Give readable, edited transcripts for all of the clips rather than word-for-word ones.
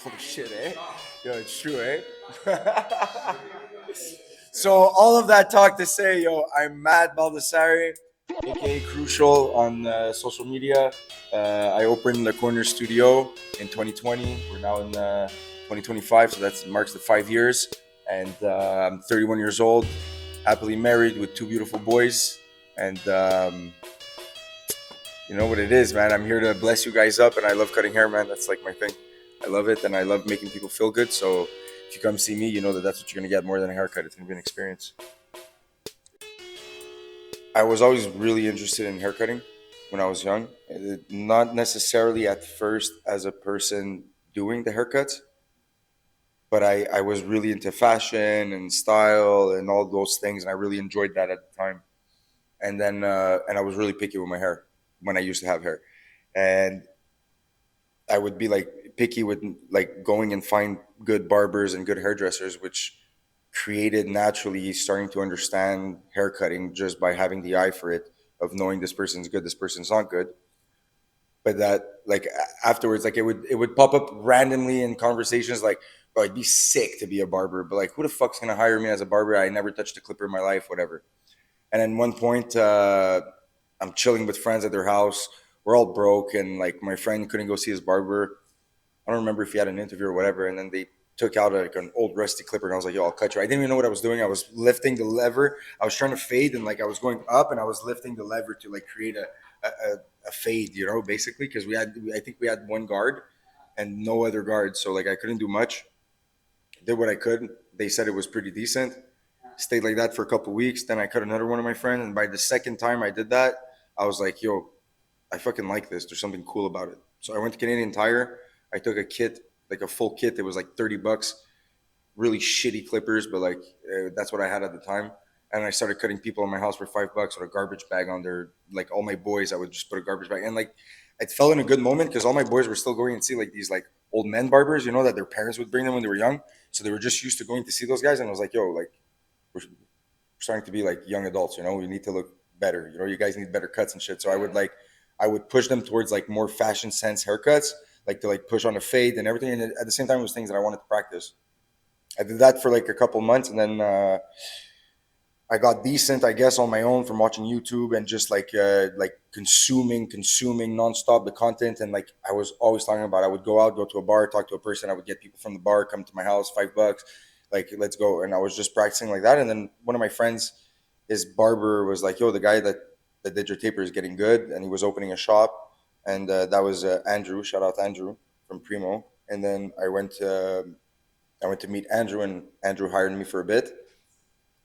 Holy shit, eh? Yo, it's true, eh? So all of that talk to say, yo, I'm Matt Baldassarre, aka Crucial on social media. I opened the Corner Studio in 2020. We're now in 2025, so that marks the 5 years. And I'm 31 years old, happily married with two beautiful boys. And you know what it is, man. I'm here to bless you guys up, and I love cutting hair, man. That's like my thing. I love it, and I love making people feel good. So if you come see me, you know that that's what you're gonna get more than a haircut. It's gonna be an experience. I was always really interested in haircutting when I was young. Not necessarily at first as a person doing the haircuts, but I was really into fashion and style and all those things, and I really enjoyed that at the time. And I was really picky with my hair when I used to have hair, and I would be like picky with like going and find good barbers and good hairdressers, which created naturally starting to understand haircutting just by having the eye for it, of knowing this person's good, this person's not good. But that like afterwards, like it would pop up randomly in conversations like, bro, I'd be sick to be a barber, but like who the fuck's gonna hire me as a barber? I never touched a clipper in my life, whatever. And then one point, I'm chilling with friends at their house. We're all broke, and like my friend couldn't go see his barber. I don't remember if he had an interview or whatever. And then they took out like an old rusty clipper, and I was like, "Yo, I'll cut you." I didn't even know what I was doing. I was lifting the lever. I was trying to fade, and like I was going up, and I was lifting the lever to like create a fade, basically because I think we had one guard and no other guard, so like I couldn't do much. Did what I could. They said it was pretty decent. Stayed like that for a couple weeks. Then I cut another one of my friends, and by the second time I did that, I was like, "Yo, I fucking like this. There's something cool about it." So I went to Canadian Tire. I took a kit, like a full kit. It was like $30. Really shitty clippers, but like that's what I had at the time. And I started cutting people in my house for $5 with a garbage bag on their, like all my boys. I would just put a garbage bag, and like it fell in a good moment because all my boys were still going and see like these like old men barbers, that their parents would bring them when they were young. So they were just used to going to see those guys, and I was like, "Yo, like we're starting to be like young adults. We need to look better. You guys need better cuts and shit." So I would push them towards like more fashion sense haircuts, like to like push on a fade and everything. And at the same time, it was things that I wanted to practice. I did that for like a couple months, and then I got decent, I guess, on my own from watching YouTube and just like consuming nonstop the content. And like I was always talking about, I would go out, go to a bar, talk to a person. I would get people from the bar come to my house, $5, like let's go. And I was just practicing like that. And then one of my friends, his barber was like, "Yo, the guy that did your taper is getting good," and he was opening a shop. And that was Andrew. Shout out to Andrew from Primo. And then I went to meet Andrew, and Andrew hired me for a bit.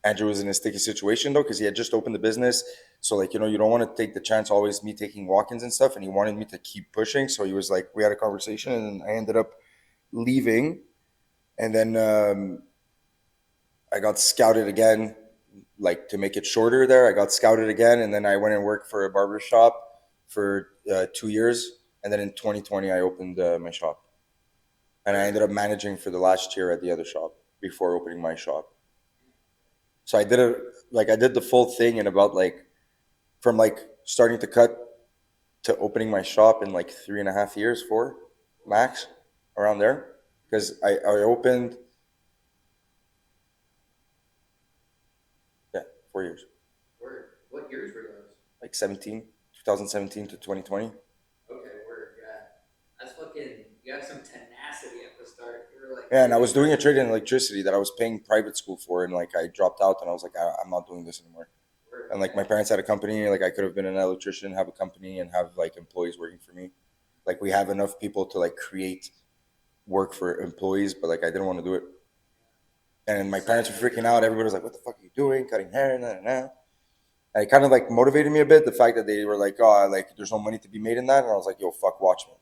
Andrew was in a sticky situation though because he had just opened the business. So like you don't want to take the chance always me taking walk-ins and stuff, and he wanted me to keep pushing. So he was like, we had a conversation, and I ended up leaving, and then I got scouted again, like to make it shorter. There, I got scouted again, and then I went and worked for a barber shop for 2 years, and then in 2020 I opened my shop, and I ended up managing for the last year at the other shop before opening my shop. So I did the full thing in about like from like starting to cut to opening my shop in like 3.5 years, four max, around there. Because I opened, yeah, 4 years, Word. What years were those? like 2017 to 2020. Okay, word. Yeah, that's fucking. You have some tenacity at the start. You were like, Yeah, and I was doing a trade in electricity that I was paying private school for, and like I dropped out, and I was like, I'm not doing this anymore. word. And like my parents had a company, like I could have been an electrician, have a company, and have like employees working for me. Like we have enough people to like create work for employees, but like I didn't want to do it. And my parents were freaking out. Everybody was like, "What the fuck are you doing? Cutting hair?" And it kind of like motivated me a bit. The fact that they were like, "Oh, like there's no money to be made in that," and I was like, "Yo, fuck, watch me."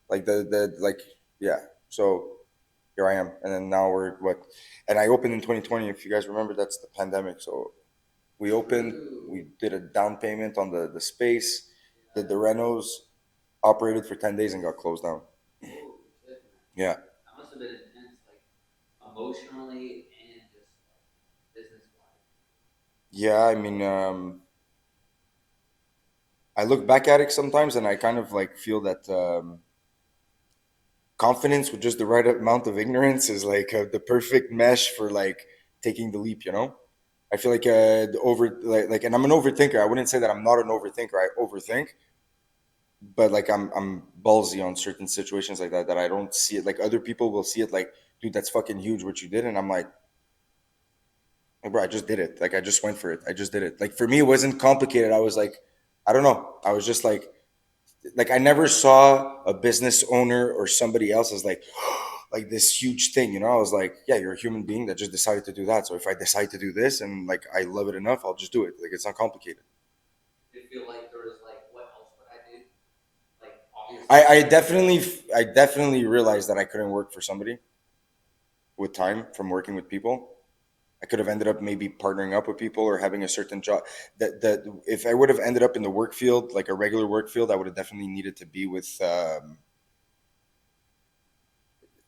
Like the like yeah. So here I am, and then now we're what? And I opened in 2020. If you guys remember, that's the pandemic. So we opened. We did a down payment on the space. Did the renos, operated for 10 days, and got closed down. Holy shit, man. Yeah. That must have been intense, like emotionally and just like business wise. Yeah, I mean, I look back at it sometimes, and I kind of like feel that confidence with just the right amount of ignorance is like the perfect mesh for like taking the leap. You know, I feel like the over like, and I'm an overthinker. I wouldn't say that I'm not an overthinker. I overthink, but like I'm ballsy on certain situations like that that I don't see it. Like other people will see it like, dude, that's fucking huge what you did, and I'm like, bro, I just did it. Like I just went for it. I just did it. Like for me, it wasn't complicated. I was like, I don't know. I was just like I never saw a business owner or somebody else as like this huge thing, you know. I was like, yeah, you're a human being that just decided to do that. So if I decide to do this and like I love it enough, I'll just do it. Like it's not complicated. Did it feel like there was like, what else would I do? Like, I, obviously, I definitely I definitely realized that I couldn't work for somebody with time from working with people. I could have ended up maybe partnering up with people or having a certain job. That if I would have ended up in the work field, like a regular work field, I would have definitely needed to be with.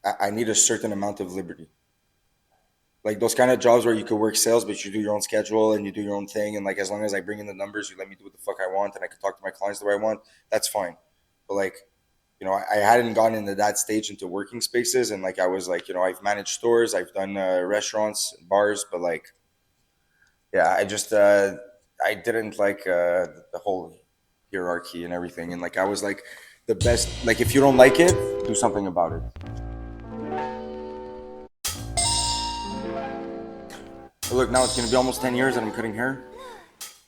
I need a certain amount of liberty. Like those kind of jobs where you could work sales, but you do your own schedule and you do your own thing. And like as long as I bring in the numbers, you let me do what the fuck I want, and I can talk to my clients the way I want. That's fine. But like, you know, I hadn't gotten into that stage into working spaces, and like I was like, you know, I've managed stores, I've done restaurants, bars, but like, yeah, I didn't like the whole hierarchy and everything, and like I was like the best. Like if you don't like it, do something about it. But look, now it's gonna be almost 10 years that I'm cutting hair.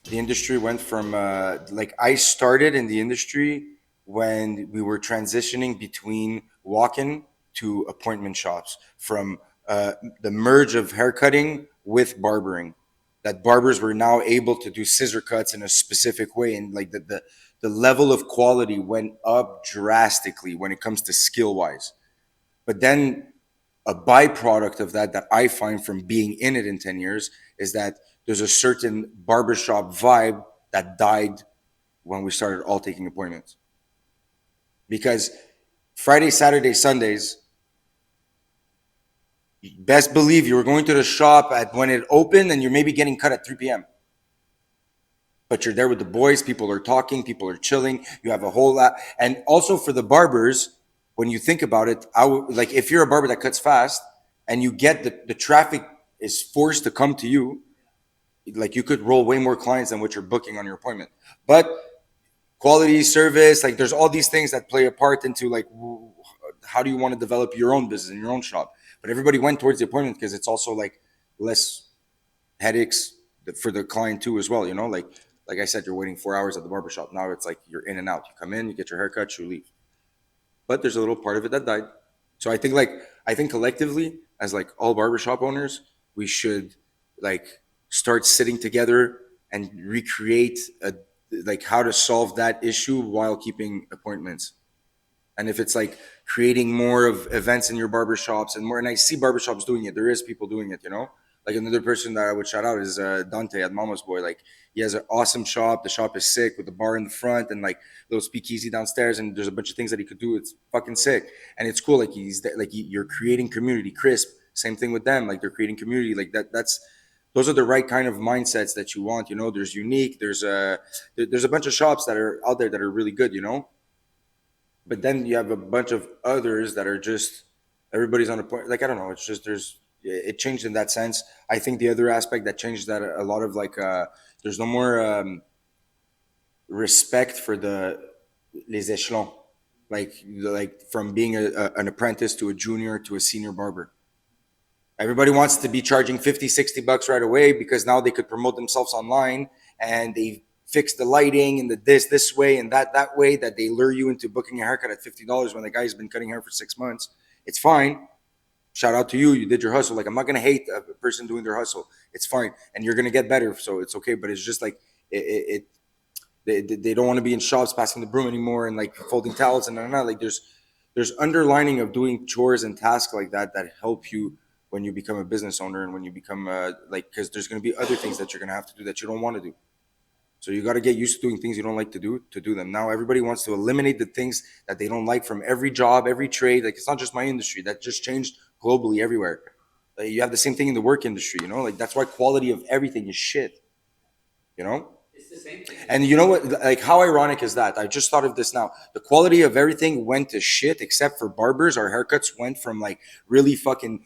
The industry went from like I started in the industry when we were transitioning between walk-in to appointment shops from the merge of haircutting with barbering. That barbers were now able to do scissor cuts in a specific way, and like the level of quality went up drastically when it comes to skill wise. But then a byproduct of that that I find from being in it in 10 years is that there's a certain barbershop vibe that died when we started all taking appointments. Because Friday, Saturday, Sundays, best believe you were going to the shop at when it opened and you're maybe getting cut at 3 p.m. But you're there with the boys, people are talking, people are chilling, you have a whole lot. And also for the barbers, when you think about it, like if you're a barber that cuts fast and you get the traffic is forced to come to you, like you could roll way more clients than what you're booking on your appointment. But quality service, like there's all these things that play a part into like how do you want to develop your own business in your own shop. But everybody went towards the appointment because it's also like less headaches for the client too as well, you know. Like I said, you're waiting 4 hours at the barbershop. Now it's like you're in and out. You come in, you get your haircut, you leave. But there's a little part of it that died. So I think collectively, as like all barbershop owners, we should like start sitting together and recreate like how to solve that issue while keeping appointments. And if it's like creating more of events in your barbershops and more, and I see barbershops doing it, there is people doing it, you know. Like another person that I would shout out is Dante at Mama's Boy. Like he has an awesome shop. The shop is sick with the bar in the front and like little speakeasy downstairs, and there's a bunch of things that he could do. It's fucking sick, and it's cool. Like you're creating community. Crisp, same thing with them. Like they're creating community. Like that's those are the right kind of mindsets that you want. You know, there's unique. There's a bunch of shops that are out there that are really good. You know, but then you have a bunch of others that are just everybody's on a point. Like I don't know, it's just there's it changed in that sense. I think the other aspect that changed that a lot of like there's no more respect for the les échelons, like from being an apprentice to a junior to a senior barber. Everybody wants to be charging 50, 60 bucks right away because now they could promote themselves online and they fix the lighting and the this way and that way that they lure you into booking a haircut at $50 when the guy's been cutting hair for 6 months. It's fine. Shout out to you. You did your hustle. Like I'm not gonna hate a person doing their hustle. It's fine, and you're gonna get better, so it's okay. But it's just like they don't want to be in shops passing the broom anymore and like folding towels and like there's underlining of doing chores and tasks like that that help you when you become a business owner and when you become like because there's going to be other things that you're going to have to do that you don't want to do. So you got to get used to doing things you don't like to do them. Now everybody wants to eliminate the things that they don't like from every job, every trade. Like it's not just my industry. That just changed globally everywhere. Like, you have the same thing in the work industry, you know? Like that's why quality of everything is shit, you know? the same thing. And you know what? Like, how ironic is that? I just thought of this now. The quality of everything went to shit except for barbers. Our haircuts went from like really fucking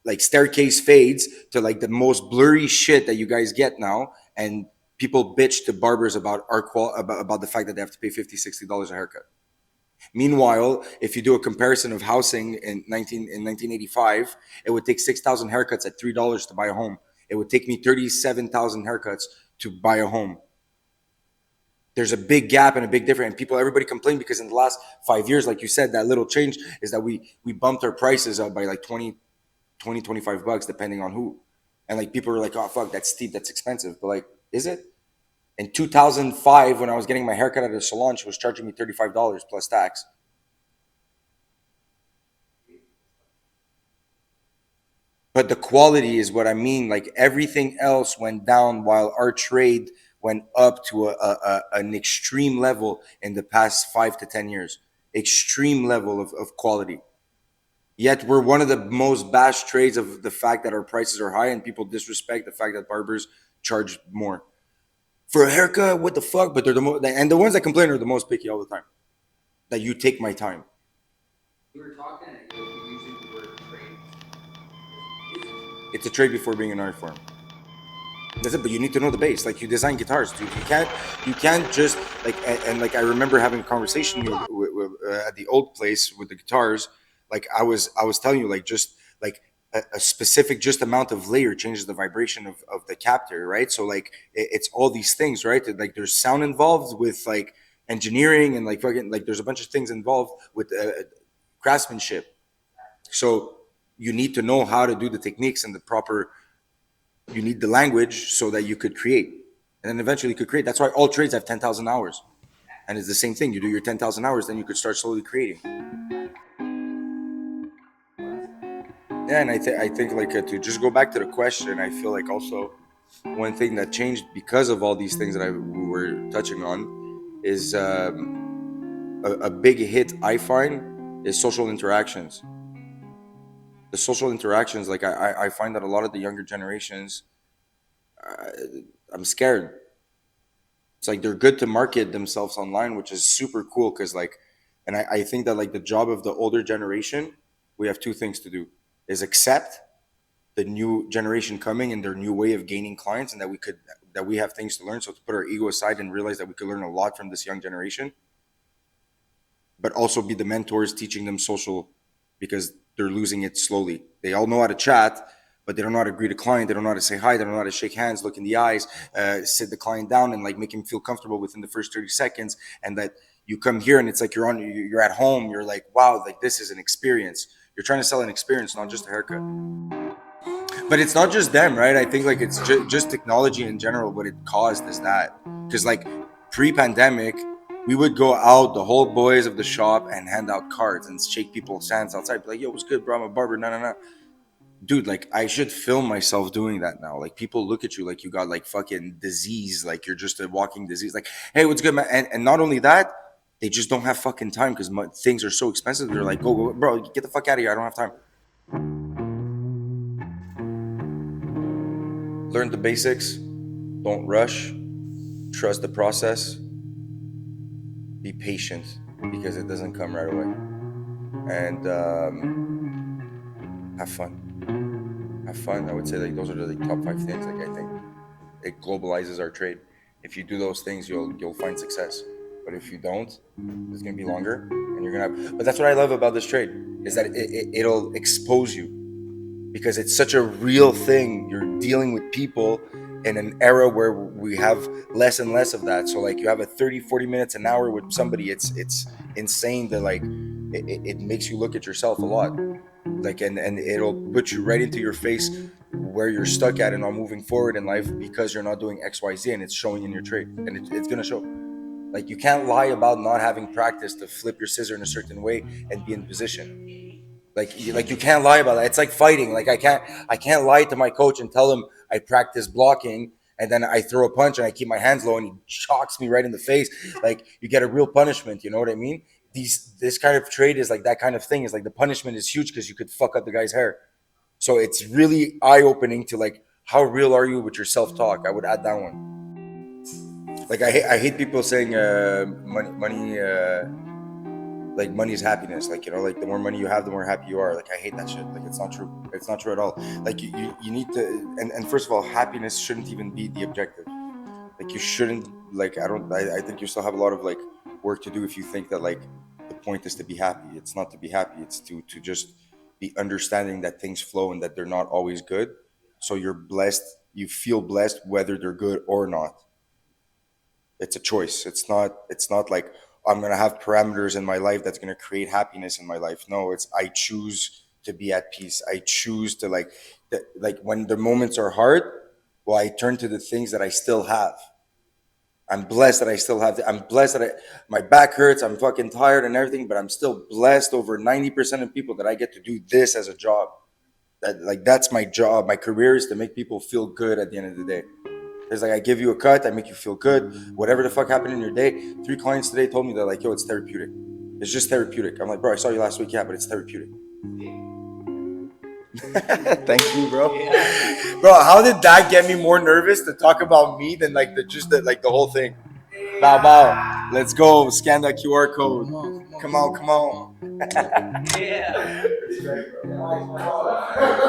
like staircase fades to like the most blurry shit that you guys get now. And people bitch to barbers about about the fact that they have to pay $50, $60 a haircut. Meanwhile, if you do a comparison of housing in 1985, it would take 6,000 haircuts at $3 to buy a home. It would take me 37,000 haircuts to buy a home. There's a big gap and a big difference, and people, everybody complain because in the last 5 years, like you said, that little change is that we bumped our prices up by like 25 bucks depending on who. And like people are like, oh fuck, that's steep, that's expensive. But like, is it? In 2005, when I was getting my haircut at a salon, she was charging me $35 plus tax. But the quality is what I mean. Like everything else went down while our trade went up to an extreme level in the past 5 to 10 years. Extreme level of quality. Yet we're one of the most bashed trades of the fact that our prices are high and people disrespect the fact that barbers charge more for a haircut. What the fuck? But they're and the ones that complain are the most picky all the time. That you take my time. We were talking, you're using the word trade. It's a trade before being an art form. That's it. But you need to know the base. Like you design guitars, dude. You can't just like and like I remember having a conversation at the old place with the guitars. Like I was telling you, like just like a specific just amount of layer changes the vibration of the captor, right? So like it's all these things, right? Like there's sound involved with like engineering and like fucking like there's a bunch of things involved with craftsmanship. So you need to know how to do the techniques and the proper, you need the language so that you could create, and then eventually you could create. That's why all trades have 10,000 hours, and it's the same thing. You do your 10,000 hours, then you could start slowly creating. Yeah, and I think like to just go back to the question, I feel like also one thing that changed because of all these things that we were touching on is a big hit I find is social interactions. The social interactions, like I find that a lot of the younger generations, uh, I'm scared. It's like they're good to market themselves online, which is super cool because like, and I think that like the job of the older generation, we have two things to do: is accept the new generation coming and their new way of gaining clients, and that we have things to learn. So to put our ego aside and realize that we could learn a lot from this young generation, but also be the mentors teaching them social, because they're losing it slowly. They all know how to chat, but they don't know how to greet a client. They don't know how to say hi. They don't know how to shake hands, look in the eyes, sit the client down, and like make him feel comfortable within the first 30 seconds. And that you come here and it's like you're at home. You're like, wow, like this is an experience. You're trying to sell an experience, not just a haircut. But it's not just them, right? I think like it's just technology in general. What it caused is that because like pre-pandemic, we would go out, the whole boys of the shop, and hand out cards and shake people's hands outside. Be like, yo, what's good, bro? I'm a barber. No, no, no, dude. Like, I should film myself doing that now. Like, people look at you like you got like fucking disease, like you're just a walking disease. Like, hey, what's good, man? And not only that, they just don't have fucking time because things are so expensive. They're like, go, bro, get the fuck out of here. I don't have time. Learn the basics. Don't rush. Trust the process. Be patient because it doesn't come right away. And have fun. Have fun. I would say like those are the like, top 5 things. Like I think it globalizes our trade. If you do those things, you'll find success. But if you don't, it's gonna be longer, and you're gonna have. But that's what I love about this trade is that it'll expose you because it's such a real thing. You're dealing with people in an era where we have less and less of that. So like you have a 30, 40 minutes an hour with somebody, it's insane that like it makes you look at yourself a lot. Like and it'll put you right into your face where you're stuck at and not moving forward in life because you're not doing XYZ, and it's showing in your trade, and it's gonna show. Like you can't lie about not having practice to flip your scissor in a certain way and be in position. Like you can't lie about that. It's like fighting. Like I can't lie to my coach and tell him I practice blocking and then I throw a punch and I keep my hands low and he chalks me right in the face. Like you get a real punishment. You know what I mean? This kind of trade is like that kind of thing. Is like the punishment is huge because you could fuck up the guy's hair. So it's really eye opening to like how real are you with your self talk. I would add that one. Like I hate people saying money like money is happiness. Like, you know, like the more money you have, the more happy you are. Like I hate that shit. Like it's not true. It's not true at all. Like you need to, and first of all, happiness shouldn't even be the objective. Like you shouldn't, like I think you still have a lot of like work to do if you think that like the point is to be happy. It's not to be happy. It's to just be understanding that things flow and that they're not always good. So you're blessed. You feel blessed whether they're good or not. It's a choice. It's not like I'm gonna have parameters in my life that's gonna create happiness in my life. No, it's I choose to be at peace. I choose to like when the moments are hard, well, I turn to the things that I still have. I'm blessed that I still have. I'm blessed that my back hurts. I'm fucking tired and everything, but I'm still blessed over 90% of people that I get to do this as a job. That like that's my job. My career is to make people feel good at the end of the day. It's like I give you a cut, I make you feel good. Whatever the fuck happened in your day. 3 clients today told me that like, yo, it's therapeutic. It's just therapeutic. I'm like, bro, I saw you last week, yeah, but it's therapeutic. Thank you, bro. Yeah. Bro, how did that get me more nervous to talk about me than like the whole thing? Bow bow. Let's go. Scan that QR code. Come on, come on. Yeah. Respect, bro.